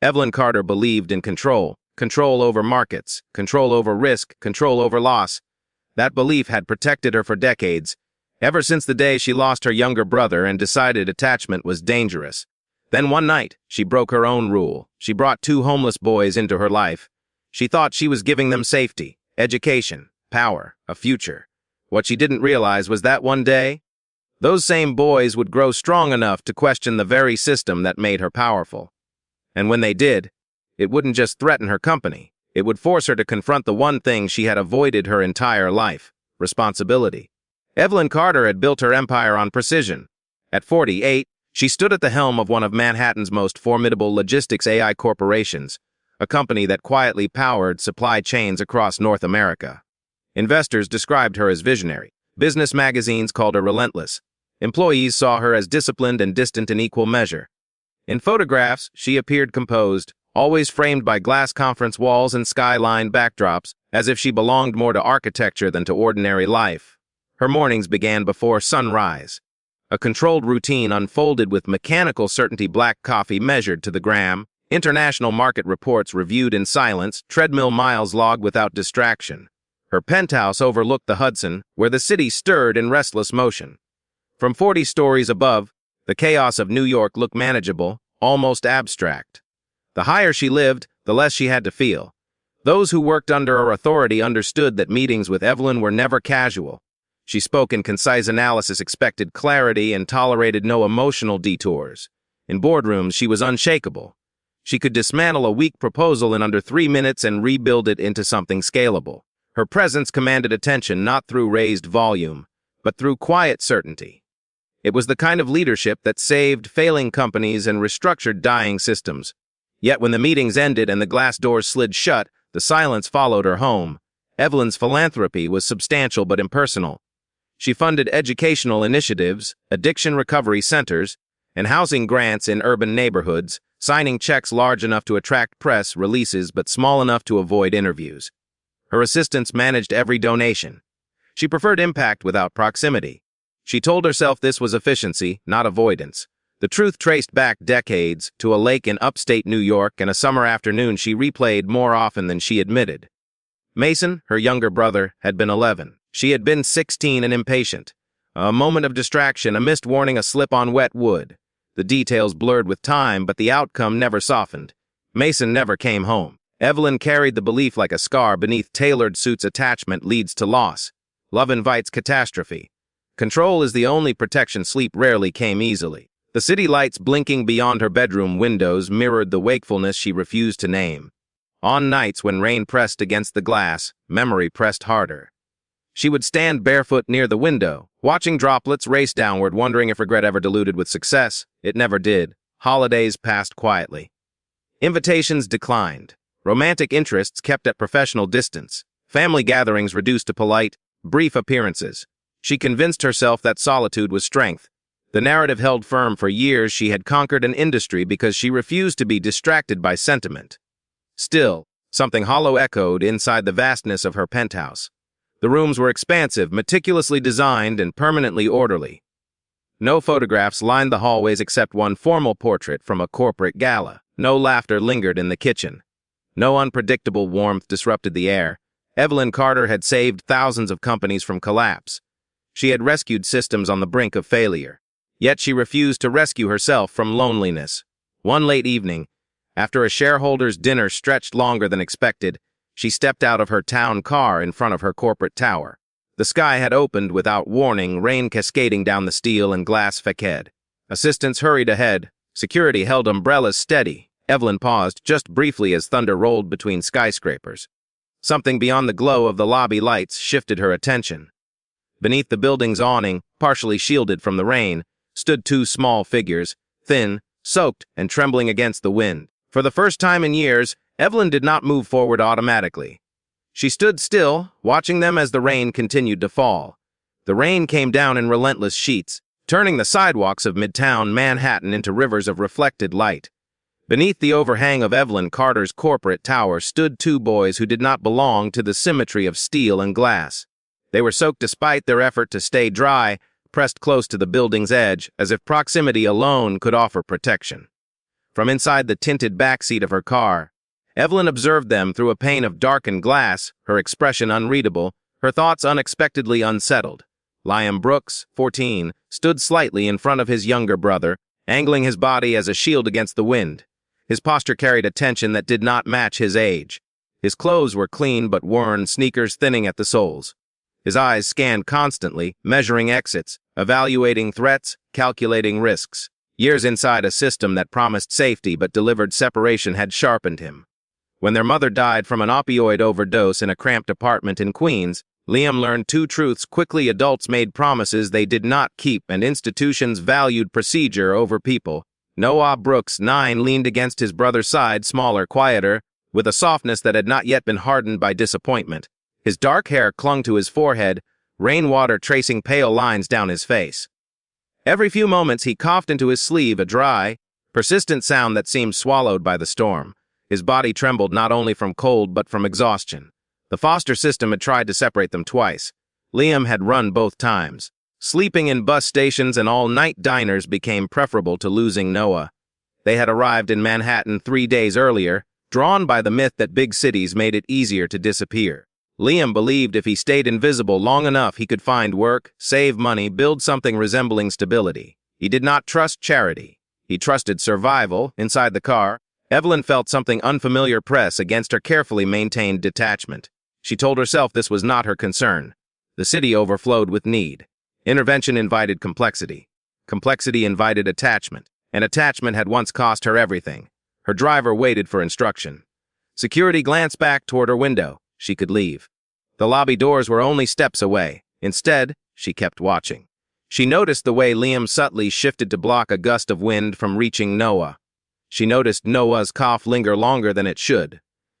Evelyn Carter believed in control. Control over markets, control over risk, control over loss. That belief had protected her for decades, ever since the day she lost her younger brother and decided attachment was dangerous. Then one night, she broke her own rule. She brought two homeless boys into her life. She thought she was giving them safety, education, power, a future. What she didn't realize was that one day, those same boys would grow strong enough to question the very system that made her powerful. And when they did, it wouldn't just threaten her company. It would force her to confront the one thing she had avoided her entire life: responsibility. Evelyn Carter had built her empire on precision. At 48, she stood at the helm of one of Manhattan's most formidable logistics AI corporations, a company that quietly powered supply chains across North America. Investors described her as visionary. Business magazines called her relentless. Employees saw her as disciplined and distant in equal measure. In photographs, she appeared composed, always framed by glass conference walls and skyline backdrops, as if she belonged more to architecture than to ordinary life. Her mornings began before sunrise. A controlled routine unfolded with mechanical certainty: black coffee measured to the gram, international market reports reviewed in silence, treadmill miles logged without distraction. Her penthouse overlooked the Hudson, where the city stirred in restless motion. From 40 stories above, the chaos of New York looked manageable, almost abstract. The higher she lived, the less she had to feel. Those who worked under her authority understood that meetings with Evelyn were never casual. She spoke in concise analysis, expected clarity, and tolerated no emotional detours. In boardrooms, she was unshakable. She could dismantle a weak proposal in under 3 minutes and rebuild it into something scalable. Her presence commanded attention not through raised volume, but through quiet certainty. It was the kind of leadership that saved failing companies and restructured dying systems. Yet when the meetings ended and the glass doors slid shut, the silence followed her home. Evelyn's philanthropy was substantial but impersonal. She funded educational initiatives, addiction recovery centers, and housing grants in urban neighborhoods, signing checks large enough to attract press releases but small enough to avoid interviews. Her assistants managed every donation. She preferred impact without proximity. She told herself this was efficiency, not avoidance. The truth traced back decades to a lake in upstate New York and a summer afternoon she replayed more often than she admitted. Mason, her younger brother, had been 11. She had been 16 and impatient. A moment of distraction, a missed warning, a slip on wet wood. The details blurred with time, but the outcome never softened. Mason never came home. Evelyn carried the belief like a scar beneath tailored suits: attachment leads to loss. Love invites catastrophe. Control is the only protection. Sleep rarely came easily. The city lights blinking beyond her bedroom windows mirrored the wakefulness she refused to name. On nights when rain pressed against the glass, memory pressed harder. She would stand barefoot near the window, watching droplets race downward, wondering if regret ever diluted with success. It never did. Holidays passed quietly. Invitations declined. Romantic interests kept at professional distance. Family gatherings reduced to polite, brief appearances. She convinced herself that solitude was strength. The narrative held firm for years. She had conquered an industry because she refused to be distracted by sentiment. Still, something hollow echoed inside the vastness of her penthouse. The rooms were expansive, meticulously designed, and permanently orderly. No photographs lined the hallways except one formal portrait from a corporate gala. No laughter lingered in the kitchen. No unpredictable warmth disrupted the air. Evelyn Carter had saved thousands of companies from collapse. She had rescued systems on the brink of failure. Yet she refused to rescue herself from loneliness. One late evening, after a shareholders' dinner stretched longer than expected, she stepped out of her town car in front of her corporate tower. The sky had opened without warning, rain cascading down the steel and glass facade. Assistants hurried ahead. Security held umbrellas steady. Evelyn paused just briefly as thunder rolled between skyscrapers. Something beyond the glow of the lobby lights shifted her attention. Beneath the building's awning, partially shielded from the rain, stood two small figures, thin, soaked, and trembling against the wind. For the first time in years, Evelyn did not move forward automatically. She stood still, watching them as the rain continued to fall. The rain came down in relentless sheets, turning the sidewalks of Midtown Manhattan into rivers of reflected light. Beneath the overhang of Evelyn Carter's corporate tower stood two boys who did not belong to the symmetry of steel and glass. They were soaked despite their effort to stay dry, pressed close to the building's edge, as if proximity alone could offer protection. from inside the tinted backseat of her car. Evelyn observed them through a pane of darkened glass, her expression unreadable, her thoughts unexpectedly unsettled. Liam Brooks, 14, stood slightly in front of his younger brother, angling his body as a shield against the wind. His posture carried a tension that did not match his age. His clothes were clean but worn, sneakers thinning at the soles. His eyes scanned constantly, measuring exits, evaluating threats, calculating risks. Years inside a system that promised safety but delivered separation had sharpened him. When their mother died from an opioid overdose in a cramped apartment in Queens, Liam learned two truths quickly: adults made promises they did not keep, and institutions valued procedure over people. Noah Brooks, 9, leaned against his brother's side, smaller, quieter, with a softness that had not yet been hardened by disappointment. His dark hair clung to his forehead, rainwater tracing pale lines down his face. Every few moments he coughed into his sleeve, a dry, persistent sound that seemed swallowed by the storm. His body trembled not only from cold but from exhaustion. The foster system had tried to separate them twice. Liam had run both times. Sleeping in bus stations and all-night diners became preferable to losing Noah. They had arrived in Manhattan 3 days earlier, drawn by the myth that big cities made it easier to disappear. Liam believed if he stayed invisible long enough he could find work, save money, build something resembling stability. He did not trust charity. He trusted survival. Inside the car, Evelyn felt something unfamiliar press against her carefully maintained detachment. She told herself this was not her concern. The city overflowed with need. Intervention invited complexity. Complexity invited attachment. And attachment had once cost her everything. Her driver waited for instruction. Security glanced back toward her window. She could leave. The lobby doors were only steps away. Instead, she kept watching. She noticed the way Liam subtly shifted to block a gust of wind from reaching Noah. She noticed Noah's cough linger longer than it should.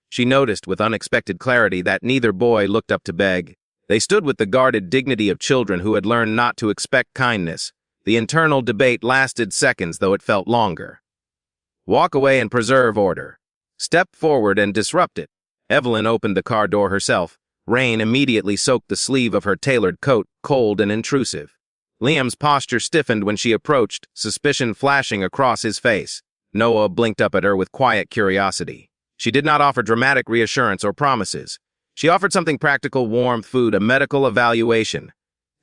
She noticed with unexpected clarity that neither boy looked up to beg. They stood with the guarded dignity of children who had learned not to expect kindness. The internal debate lasted seconds, though it felt longer. Walk away and preserve order. Step forward and disrupt it. Evelyn opened the car door herself. Rain immediately soaked the sleeve of her tailored coat, cold and intrusive. Liam's posture stiffened when she approached, suspicion flashing across his face. Noah blinked up at her with quiet curiosity. She did not offer dramatic reassurance or promises. She offered something practical: warmth, food, a medical evaluation,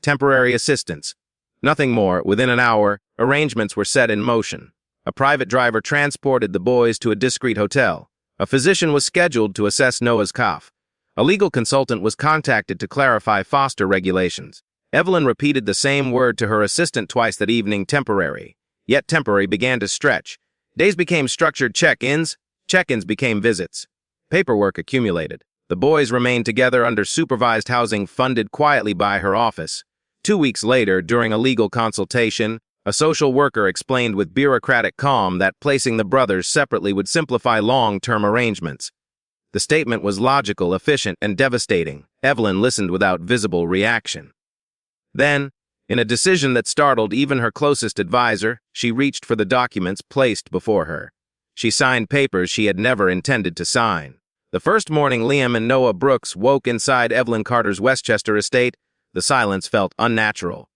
temporary assistance. Nothing more. Within an hour, arrangements were set in motion. A private driver transported the boys to a discreet hotel. A physician was scheduled to assess Noah's cough. A legal consultant was contacted to clarify foster regulations. Evelyn repeated the same word to her assistant twice that evening: temporary. Yet temporary began to stretch. Days became structured check-ins. Check-ins became visits. Paperwork accumulated. The boys remained together under supervised housing funded quietly by her office. 2 weeks later, during a legal consultation, a social worker explained with bureaucratic calm that placing the brothers separately would simplify long-term arrangements. The statement was logical, efficient, and devastating. Evelyn listened without visible reaction. Then, in a decision that startled even her closest advisor, she reached for the documents placed before her. She signed papers she had never intended to sign. The first morning Liam and Noah Brooks woke inside Evelyn Carter's Westchester estate, the silence felt unnatural.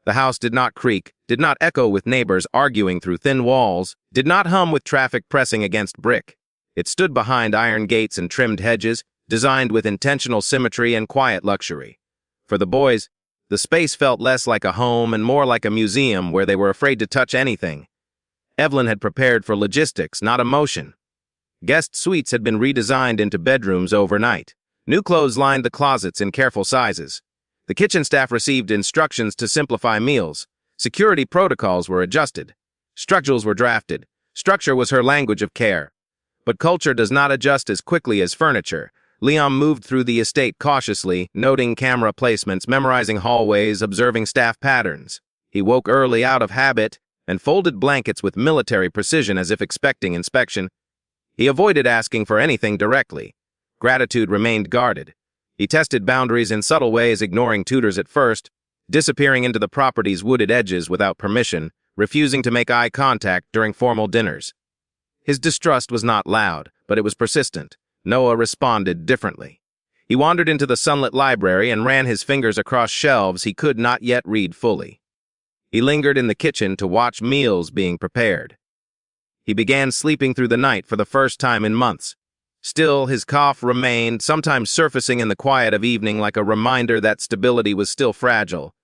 The house did not creak, did not echo with neighbors arguing through thin walls, did not hum with traffic pressing against brick. It stood behind iron gates and trimmed hedges, designed with intentional symmetry and quiet luxury. For the boys, the space felt less like a home and more like a museum where they were afraid to touch anything. Evelyn had prepared for logistics, not emotion. Guest suites had been redesigned into bedrooms overnight. New clothes lined the closets in careful sizes. The kitchen staff received instructions to simplify meals. Security protocols were adjusted. Structures were drafted. Structure was her language of care. But culture does not adjust as quickly as furniture. Liam moved through the estate cautiously, noting camera placements, memorizing hallways, observing staff patterns. He woke early out of habit and folded blankets with military precision as if expecting inspection. He avoided asking for anything directly. Gratitude remained guarded. He tested boundaries in subtle ways, ignoring tutors at first, disappearing into the property's wooded edges without permission, refusing to make eye contact during formal dinners. His distrust was not loud, but it was persistent. Noah responded differently. He wandered into the sunlit library and ran his fingers across shelves he could not yet read fully. He lingered in the kitchen to watch meals being prepared. He began sleeping through the night for the first time in months. Still, his cough remained, sometimes surfacing in the quiet of evening like a reminder that stability was still fragile.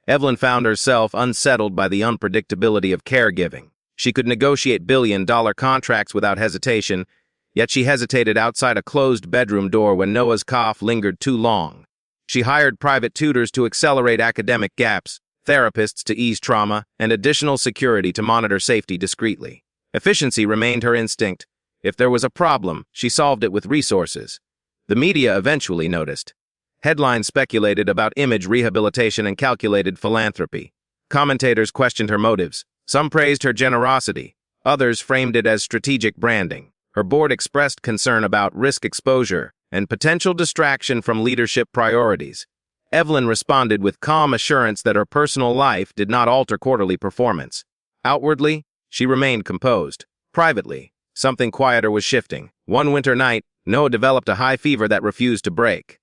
Evelyn found herself unsettled by the unpredictability of caregiving. She could negotiate billion-dollar contracts without hesitation, yet she hesitated outside a closed bedroom door when Noah's cough lingered too long. She hired private tutors to accelerate academic gaps, therapists to ease trauma, and additional security to monitor safety discreetly. Efficiency remained her instinct. If there was a problem, she solved it with resources. The media eventually noticed. Headlines speculated about image rehabilitation and calculated philanthropy. Commentators questioned her motives. Some praised her generosity. Others framed it as strategic branding. Her board expressed concern about risk exposure and potential distraction from leadership priorities. Evelyn responded with calm assurance that her personal life did not alter quarterly performance. Outwardly, she remained composed. Privately, something quieter was shifting. One winter night, Noah developed a high fever that refused to break.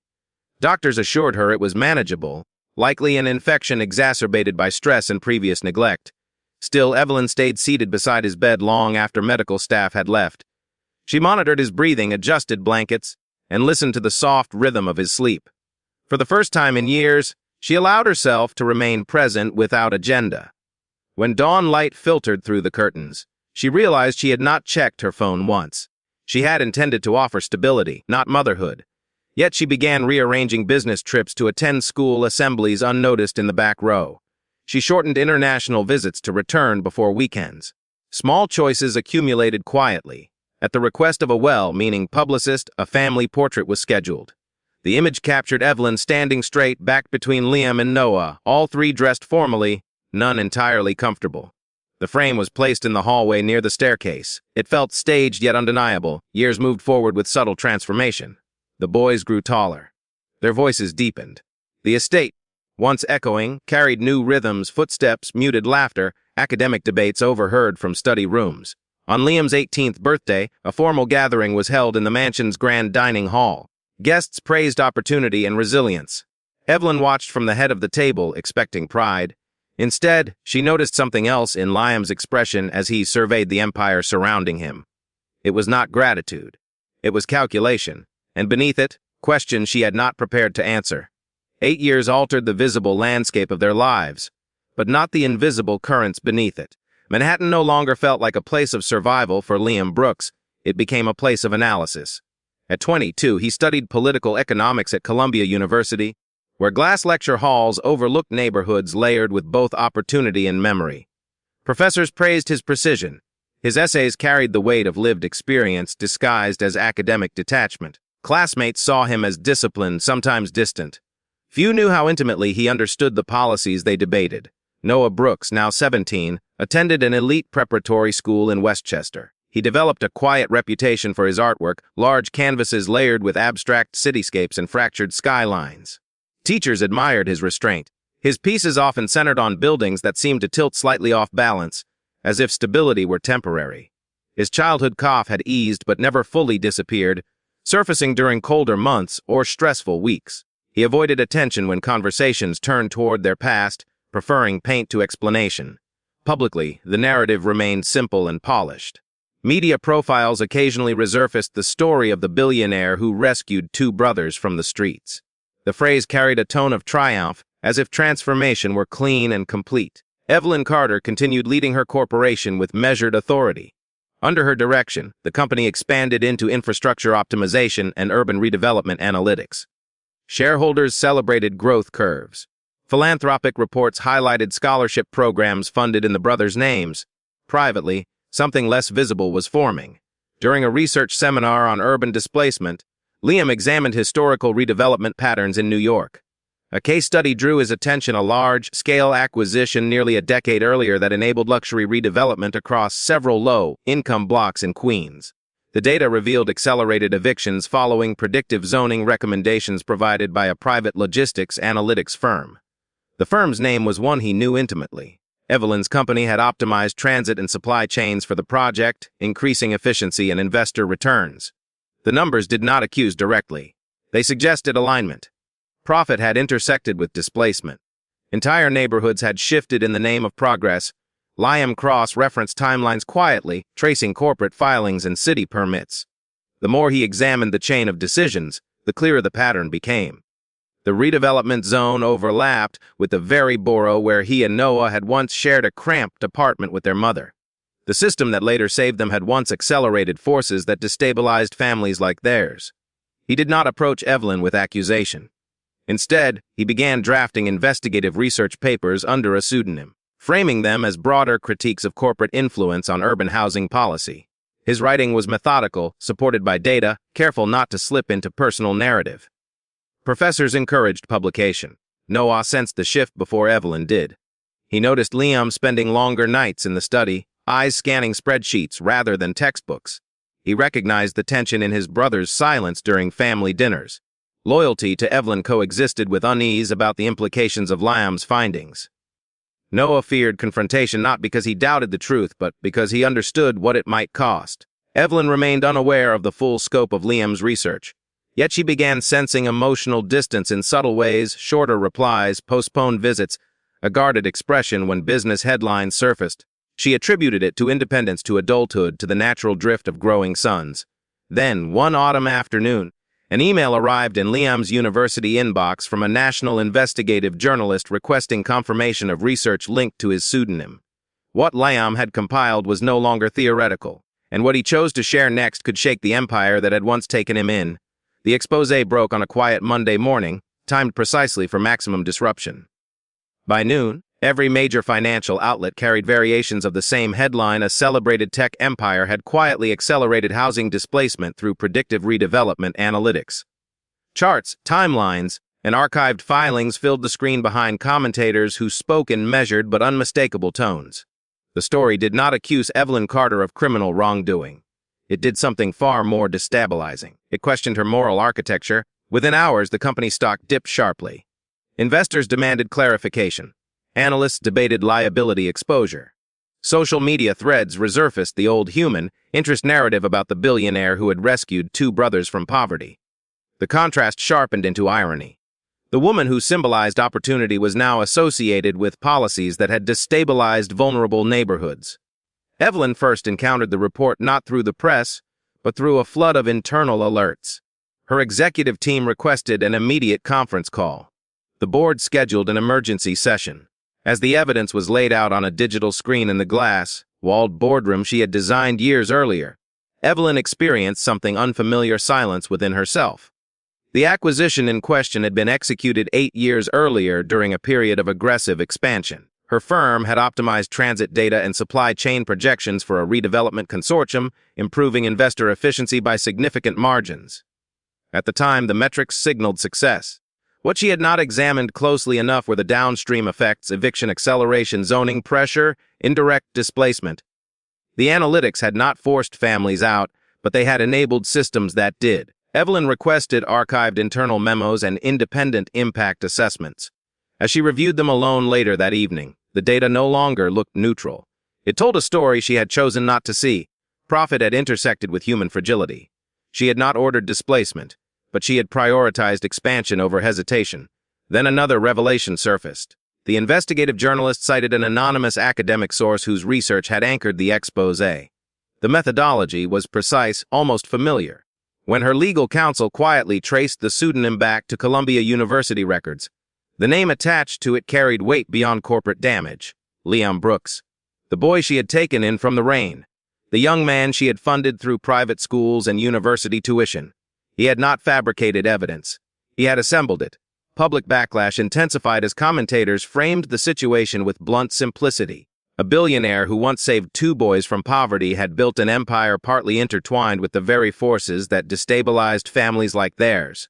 Doctors assured her it was manageable, likely an infection exacerbated by stress and previous neglect. Still, Evelyn stayed seated beside his bed long after medical staff had left. She monitored his breathing, adjusted blankets, and listened to the soft rhythm of his sleep. For the first time in years, she allowed herself to remain present without agenda. When dawn light filtered through the curtains, she realized she had not checked her phone once. She had intended to offer stability, not motherhood. Yet she began rearranging business trips to attend school assemblies unnoticed in the back row. She shortened international visits to return before weekends. Small choices accumulated quietly. At the request of a well-meaning publicist, a family portrait was scheduled. The image captured Evelyn standing straight back between Liam and Noah, all three dressed formally, none entirely comfortable. The frame was placed in the hallway near the staircase. It felt staged yet undeniable. Years moved forward with subtle transformation. The boys grew taller. Their voices deepened. The estate, once echoing, carried new rhythms, footsteps, muted laughter, academic debates overheard from study rooms. On Liam's 18th birthday, a formal gathering was held in the mansion's grand dining hall. Guests praised opportunity and resilience. Evelyn watched from the head of the table, expecting pride. Instead, she noticed something else in Liam's expression as he surveyed the empire surrounding him. It was not gratitude. It was calculation, and beneath it, questions she had not prepared to answer. 8 years altered the visible landscape of their lives, but not the invisible currents beneath it. Manhattan no longer felt like a place of survival for Liam Brooks. It became a place of analysis. At 22, he studied political economics at Columbia University, where glass lecture halls overlooked neighborhoods layered with both opportunity and memory. Professors praised his precision. His essays carried the weight of lived experience disguised as academic detachment. Classmates saw him as disciplined, sometimes distant. Few knew how intimately he understood the policies they debated. Noah Brooks, now 17, attended an elite preparatory school in Westchester. He developed a quiet reputation for his artwork, large canvases layered with abstract cityscapes and fractured skylines. Teachers admired his restraint. His pieces often centered on buildings that seemed to tilt slightly off balance, as if stability were temporary. His childhood cough had eased but never fully disappeared, surfacing during colder months or stressful weeks. He avoided attention when conversations turned toward their past, preferring paint to explanation. Publicly, the narrative remained simple and polished. Media profiles occasionally resurfaced the story of the billionaire who rescued two brothers from the streets. The phrase carried a tone of triumph, as if transformation were clean and complete. Evelyn Carter continued leading her corporation with measured authority. Under her direction, the company expanded into infrastructure optimization and urban redevelopment analytics. Shareholders celebrated growth curves. Philanthropic reports highlighted scholarship programs funded in the brothers' names. Privately, something less visible was forming. During a research seminar on urban displacement, Liam examined historical redevelopment patterns in New York. A case study drew his attention, a large-scale acquisition nearly a decade earlier that enabled luxury redevelopment across several low-income blocks in Queens. The data revealed accelerated evictions following predictive zoning recommendations provided by a private logistics analytics firm. The firm's name was one he knew intimately. Evelyn's company had optimized transit and supply chains for the project, increasing efficiency and investor returns. The numbers did not accuse directly. They suggested alignment. Profit had intersected with displacement. Entire neighborhoods had shifted in the name of progress, Liam cross-referenced timelines quietly, tracing corporate filings and city permits. The more he examined the chain of decisions, the clearer the pattern became. The redevelopment zone overlapped with the very borough where he and Noah had once shared a cramped apartment with their mother. The system that later saved them had once accelerated forces that destabilized families like theirs. He did not approach Evelyn with accusation. Instead, he began drafting investigative research papers under a pseudonym, framing them as broader critiques of corporate influence on urban housing policy. His writing was methodical, supported by data, careful not to slip into personal narrative. Professors encouraged publication. Noah sensed the shift before Evelyn did. He noticed Liam spending longer nights in the study, eyes scanning spreadsheets rather than textbooks. He recognized the tension in his brother's silence during family dinners. Loyalty to Evelyn coexisted with unease about the implications of Liam's findings. Noah feared confrontation not because he doubted the truth, but because he understood what it might cost. Evelyn remained unaware of the full scope of Liam's research. Yet she began sensing emotional distance in subtle ways, shorter replies, postponed visits, a guarded expression when business headlines surfaced. She attributed it to independence, to adulthood, to the natural drift of growing sons. Then, one autumn afternoon, an email arrived in Liam's university inbox from a national investigative journalist requesting confirmation of research linked to his pseudonym. What Liam had compiled was no longer theoretical, and what he chose to share next could shake the empire that had once taken him in. The exposé broke on a quiet Monday morning, timed precisely for maximum disruption. By noon, every major financial outlet carried variations of the same headline: a celebrated tech empire had quietly accelerated housing displacement through predictive redevelopment analytics. Charts, timelines, and archived filings filled the screen behind commentators who spoke in measured but unmistakable tones. The story did not accuse Evelyn Carter of criminal wrongdoing. It did something far more destabilizing. It questioned her moral architecture. Within hours, the company stock dipped sharply. Investors demanded clarification. Analysts debated liability exposure. Social media threads resurfaced the old human interest narrative about the billionaire who had rescued two brothers from poverty. The contrast sharpened into irony. The woman who symbolized opportunity was now associated with policies that had destabilized vulnerable neighborhoods. Evelyn first encountered the report not through the press, but through a flood of internal alerts. Her executive team requested an immediate conference call. The board scheduled an emergency session. As the evidence was laid out on a digital screen in the glass-walled boardroom she had designed years earlier, Evelyn experienced something unfamiliar: silence within herself. The acquisition in question had been executed 8 years earlier during a period of aggressive expansion. Her firm had optimized transit data and supply chain projections for a redevelopment consortium, improving investor efficiency by significant margins. At the time, the metrics signaled success. What she had not examined closely enough were the downstream effects: eviction acceleration, zoning pressure, indirect displacement. The analytics had not forced families out, but they had enabled systems that did. Evelyn requested archived internal memos and independent impact assessments. As she reviewed them alone later that evening, the data no longer looked neutral. It told a story she had chosen not to see. Profit had intersected with human fragility. She had not ordered displacement, but she had prioritized expansion over hesitation. Then another revelation surfaced. The investigative journalist cited an anonymous academic source whose research had anchored the exposé. The methodology was precise, almost familiar. When her legal counsel quietly traced the pseudonym back to Columbia University records, the name attached to it carried weight beyond corporate damage: Liam Brooks, the boy she had taken in from the rain, the young man she had funded through private schools and university tuition. He had not fabricated evidence. He had assembled it. Public backlash intensified as commentators framed the situation with blunt simplicity. A billionaire who once saved two boys from poverty had built an empire partly intertwined with the very forces that destabilized families like theirs.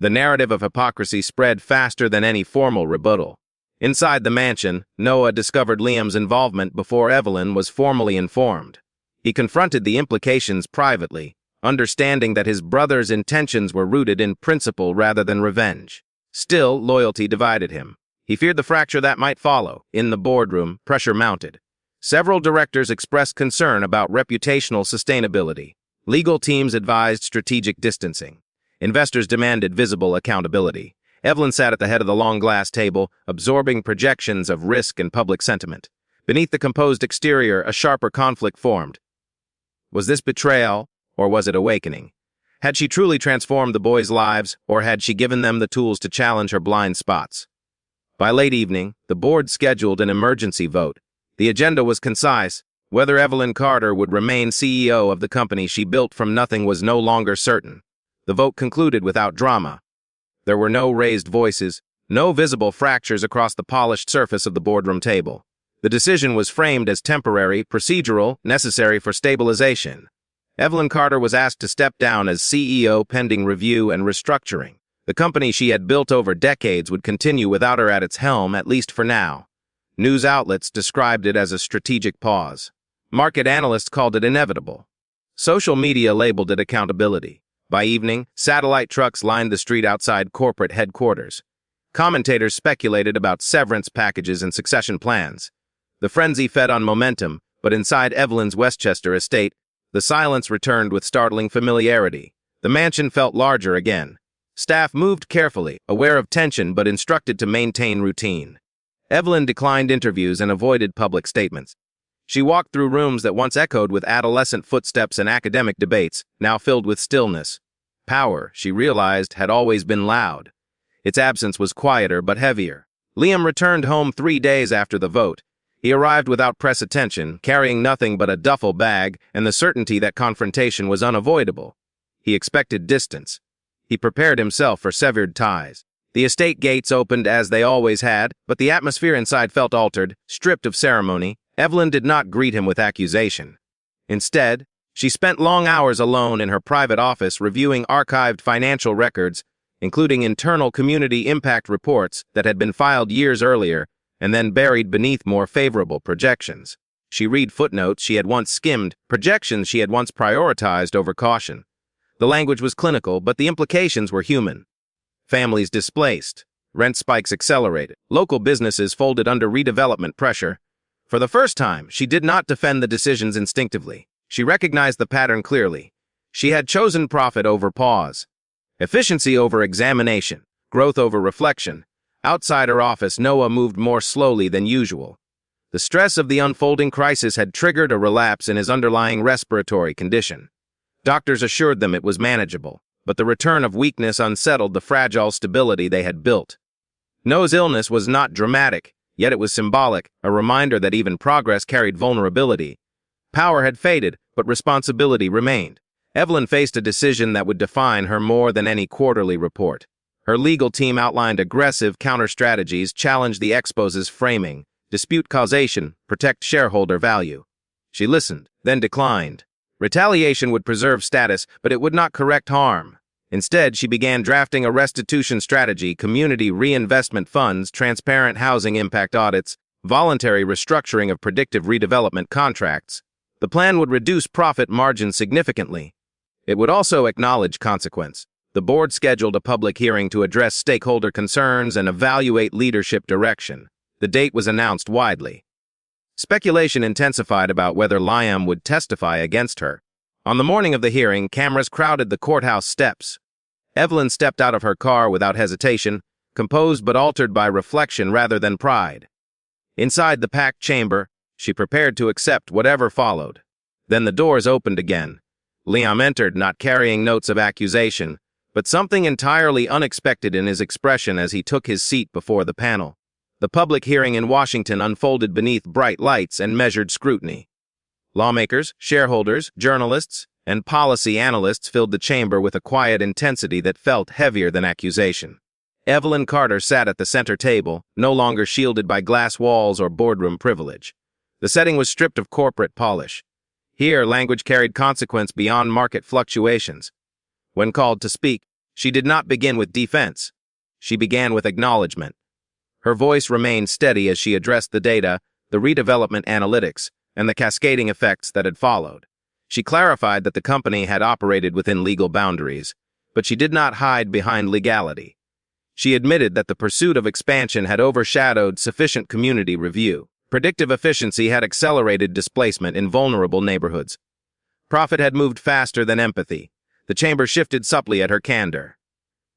The narrative of hypocrisy spread faster than any formal rebuttal. Inside the mansion, Noah discovered Liam's involvement before Evelyn was formally informed. He confronted the implications privately, understanding that his brother's intentions were rooted in principle rather than revenge. Still, loyalty divided him. He feared the fracture that might follow. In the boardroom, pressure mounted. Several directors expressed concern about reputational sustainability. Legal teams advised strategic distancing. Investors demanded visible accountability. Evelyn sat at the head of the long glass table, absorbing projections of risk and public sentiment. Beneath the composed exterior, a sharper conflict formed. Was this betrayal, or was it awakening? Had she truly transformed the boys' lives, or had she given them the tools to challenge her blind spots? By late evening, the board scheduled an emergency vote. The agenda was concise. Whether Evelyn Carter would remain CEO of the company she built from nothing was no longer certain. The vote concluded without drama. There were no raised voices, no visible fractures across the polished surface of the boardroom table. The decision was framed as temporary, procedural, necessary for stabilization. Evelyn Carter was asked to step down as CEO pending review and restructuring. The company she had built over decades would continue without her at its helm, at least for now. News outlets described it as a strategic pause. Market analysts called it inevitable. Social media labeled it accountability. By evening, satellite trucks lined the street outside corporate headquarters. Commentators speculated about severance packages and succession plans. The frenzy fed on momentum, but inside Evelyn's Westchester estate, the silence returned with startling familiarity. The mansion felt larger again. Staff moved carefully, aware of tension but instructed to maintain routine. Evelyn declined interviews and avoided public statements. She walked through rooms that once echoed with adolescent footsteps and academic debates, now filled with stillness. Power, she realized, had always been loud. Its absence was quieter but heavier. Liam returned home 3 days after the vote. He arrived without press attention, carrying nothing but a duffel bag and the certainty that confrontation was unavoidable. He expected distance. He prepared himself for severed ties. The estate gates opened as they always had, but the atmosphere inside felt altered, stripped of ceremony. Evelyn did not greet him with accusation. Instead, she spent long hours alone in her private office reviewing archived financial records, including internal community impact reports that had been filed years earlier and then buried beneath more favorable projections. She read footnotes she had once skimmed, projections she had once prioritized over caution. The language was clinical, but the implications were human. Families displaced. Rent spikes accelerated. Local businesses folded under redevelopment pressure. For the first time, she did not defend the decisions instinctively. She recognized the pattern clearly. She had chosen profit over pause, efficiency over examination, growth over reflection. Outside her office, Noah moved more slowly than usual. The stress of the unfolding crisis had triggered a relapse in his underlying respiratory condition. Doctors assured them it was manageable, but the return of weakness unsettled the fragile stability they had built. Noah's illness was not dramatic, yet it was symbolic, a reminder that even progress carried vulnerability. Power had faded, but responsibility remained. Evelyn faced a decision that would define her more than any quarterly report. Her legal team outlined aggressive counter-strategies, challenged the expose's framing, dispute causation, protect shareholder value. She listened, then declined. Retaliation would preserve status, but it would not correct harm. Instead, she began drafting a restitution strategy, community reinvestment funds, transparent housing impact audits, voluntary restructuring of predictive redevelopment contracts. The plan would reduce profit margins significantly. It would also acknowledge consequence. The board scheduled a public hearing to address stakeholder concerns and evaluate leadership direction. The date was announced widely. Speculation intensified about whether Liam would testify against her. On the morning of the hearing, cameras crowded the courthouse steps. Evelyn stepped out of her car without hesitation, composed but altered by reflection rather than pride. Inside the packed chamber, she prepared to accept whatever followed. Then the doors opened again. Liam entered, not carrying notes of accusation, but something entirely unexpected in his expression as he took his seat before the panel. The public hearing in Washington unfolded beneath bright lights and measured scrutiny. Lawmakers, shareholders, journalists, and policy analysts filled the chamber with a quiet intensity that felt heavier than accusation. Evelyn Carter sat at the center table, no longer shielded by glass walls or boardroom privilege. The setting was stripped of corporate polish. Here, language carried consequence beyond market fluctuations. When called to speak, she did not begin with defense. She began with acknowledgement. Her voice remained steady as she addressed the data, the redevelopment analytics, and the cascading effects that had followed. She clarified that the company had operated within legal boundaries, but she did not hide behind legality. She admitted that the pursuit of expansion had overshadowed sufficient community review. Predictive efficiency had accelerated displacement in vulnerable neighborhoods. Profit had moved faster than empathy. The chamber shifted subtly at her candor.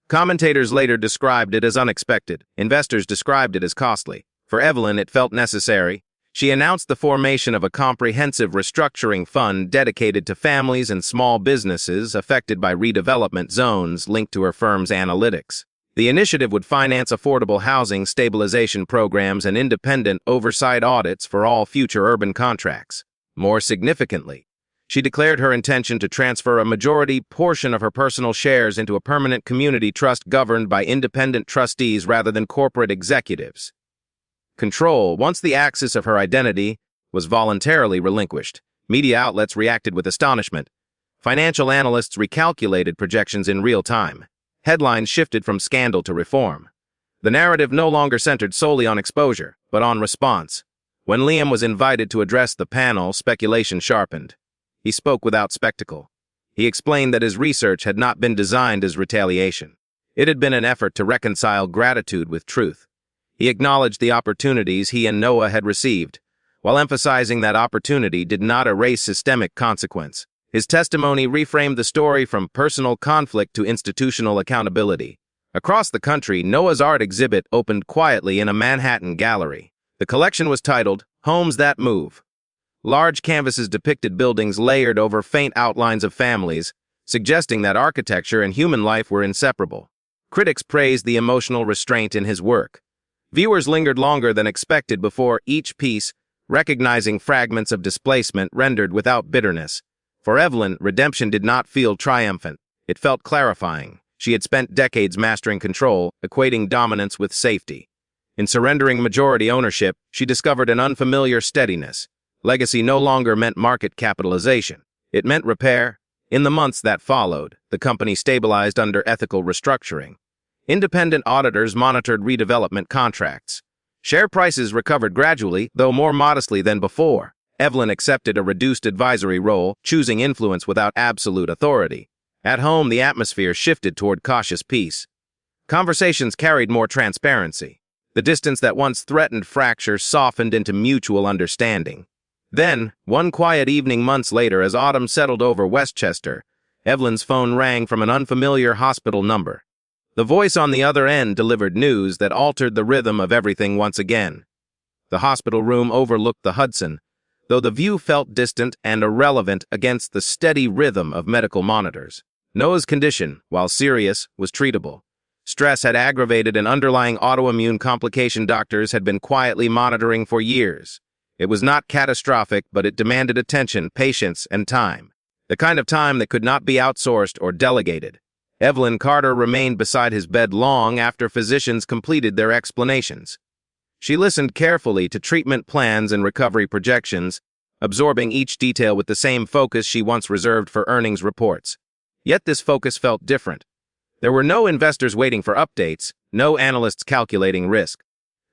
Commentators later described it as unexpected. Investors described it as costly. For Evelyn, it felt necessary. She announced the formation of a comprehensive restructuring fund dedicated to families and small businesses affected by redevelopment zones linked to her firm's analytics. The initiative would finance affordable housing stabilization programs and independent oversight audits for all future urban contracts. More significantly, she declared her intention to transfer a majority portion of her personal shares into a permanent community trust governed by independent trustees rather than corporate executives. Control, once the axis of her identity, was voluntarily relinquished. Media outlets reacted with astonishment. Financial analysts recalculated projections in real time. Headlines shifted from scandal to reform. The narrative no longer centered solely on exposure, but on response. When Liam was invited to address the panel, speculation sharpened. He spoke without spectacle. He explained that his research had not been designed as retaliation. It had been an effort to reconcile gratitude with truth. He acknowledged the opportunities he and Noah had received, while emphasizing that opportunity did not erase systemic consequence. His testimony reframed the story from personal conflict to institutional accountability. Across the country, Noah's art exhibit opened quietly in a Manhattan gallery. The collection was titled, Homes That Move. Large canvases depicted buildings layered over faint outlines of families, suggesting that architecture and human life were inseparable. Critics praised the emotional restraint in his work. Viewers lingered longer than expected before each piece, recognizing fragments of displacement rendered without bitterness. For Evelyn, redemption did not feel triumphant. It felt clarifying. She had spent decades mastering control, equating dominance with safety. In surrendering majority ownership, she discovered an unfamiliar steadiness. Legacy no longer meant market capitalization. It meant repair. In the months that followed, the company stabilized under ethical restructuring. Independent auditors monitored redevelopment contracts. Share prices recovered gradually, though more modestly than before. Evelyn accepted a reduced advisory role, choosing influence without absolute authority. At home, the atmosphere shifted toward cautious peace. Conversations carried more transparency. The distance that once threatened fracture softened into mutual understanding. Then, one quiet evening months later, as autumn settled over Westchester, Evelyn's phone rang from an unfamiliar hospital number. The voice on the other end delivered news that altered the rhythm of everything once again. The hospital room overlooked the Hudson, though the view felt distant and irrelevant against the steady rhythm of medical monitors. Noah's condition, while serious, was treatable. Stress had aggravated an underlying autoimmune complication doctors had been quietly monitoring for years. It was not catastrophic, but it demanded attention, patience, and time. The kind of time that could not be outsourced or delegated. Evelyn Carter remained beside his bed long after physicians completed their explanations. She listened carefully to treatment plans and recovery projections, absorbing each detail with the same focus she once reserved for earnings reports. Yet this focus felt different. There were no investors waiting for updates, no analysts calculating risk.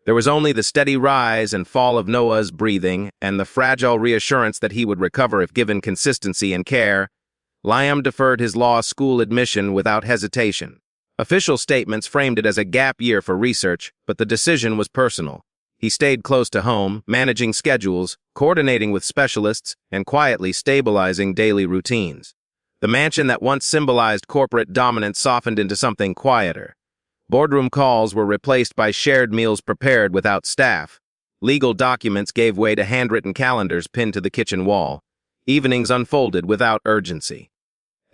There was only the steady rise and fall of Noah's breathing and the fragile reassurance that he would recover if given consistency and care. Liam deferred his law school admission without hesitation. Official statements framed it as a gap year for research, but the decision was personal. He stayed close to home, managing schedules, coordinating with specialists, and quietly stabilizing daily routines. The mansion that once symbolized corporate dominance softened into something quieter. Boardroom calls were replaced by shared meals prepared without staff. Legal documents gave way to handwritten calendars pinned to the kitchen wall. Evenings unfolded without urgency.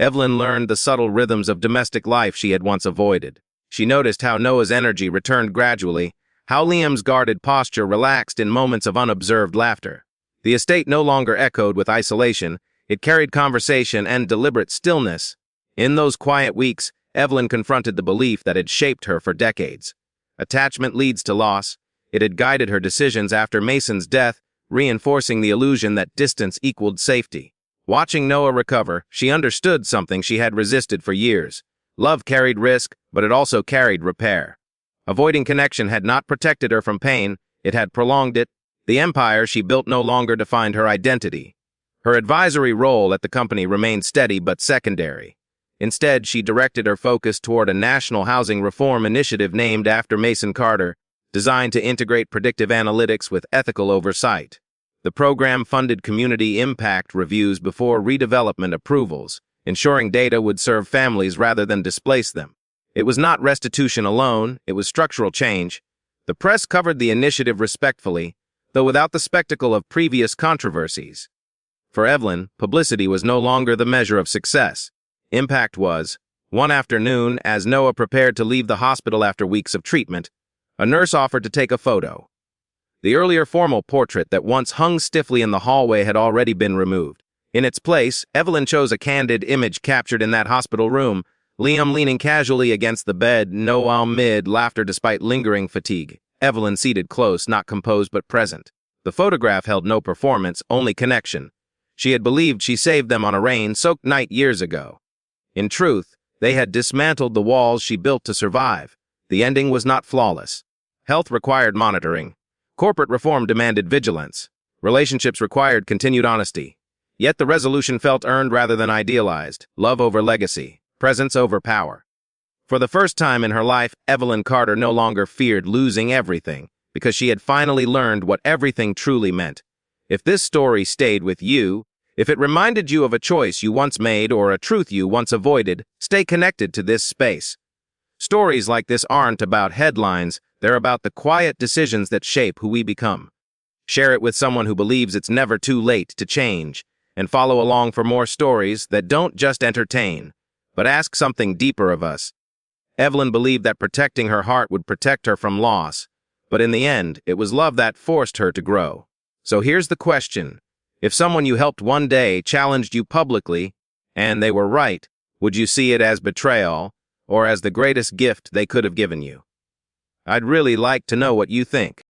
Evelyn learned the subtle rhythms of domestic life she had once avoided. She noticed how Noah's energy returned gradually, how Liam's guarded posture relaxed in moments of unobserved laughter. The estate no longer echoed with isolation, it carried conversation and deliberate stillness. In those quiet weeks, Evelyn confronted the belief that had shaped her for decades. Attachment leads to loss. It had guided her decisions after Mason's death, reinforcing the illusion that distance equaled safety. Watching Noah recover, she understood something she had resisted for years. Love carried risk, but it also carried repair. Avoiding connection had not protected her from pain, it had prolonged it. The empire she built no longer defined her identity. Her advisory role at the company remained steady but secondary. Instead, she directed her focus toward a national housing reform initiative named after Mason Carter, designed to integrate predictive analytics with ethical oversight. The program funded community impact reviews before redevelopment approvals, ensuring data would serve families rather than displace them. It was not restitution alone, it was structural change. The press covered the initiative respectfully, though without the spectacle of previous controversies. For Evelyn, publicity was no longer the measure of success. Impact was. One afternoon, as Noah prepared to leave the hospital after weeks of treatment, a nurse offered to take a photo. The earlier formal portrait that once hung stiffly in the hallway had already been removed. In its place, Evelyn chose a candid image captured in that hospital room, Liam leaning casually against the bed, Noah amid laughter despite lingering fatigue. Evelyn seated close, not composed but present. The photograph held no performance, only connection. She had believed she saved them on a rain-soaked night years ago. In truth, they had dismantled the walls she built to survive. The ending was not flawless. Health required monitoring. Corporate reform demanded vigilance. Relationships required continued honesty. Yet the resolution felt earned rather than idealized. Love over legacy. Presence over power. For the first time in her life, Evelyn Carter no longer feared losing everything, because she had finally learned what everything truly meant. If this story stayed with you, if it reminded you of a choice you once made or a truth you once avoided, stay connected to this space. Stories like this aren't about headlines, they're about the quiet decisions that shape who we become. Share it with someone who believes it's never too late to change, and follow along for more stories that don't just entertain, but ask something deeper of us. Evelyn believed that protecting her heart would protect her from loss, but in the end, it was love that forced her to grow. So here's the question. If someone you helped one day challenged you publicly, and they were right, would you see it as betrayal, or as the greatest gift they could have given you? I'd really like to know what you think.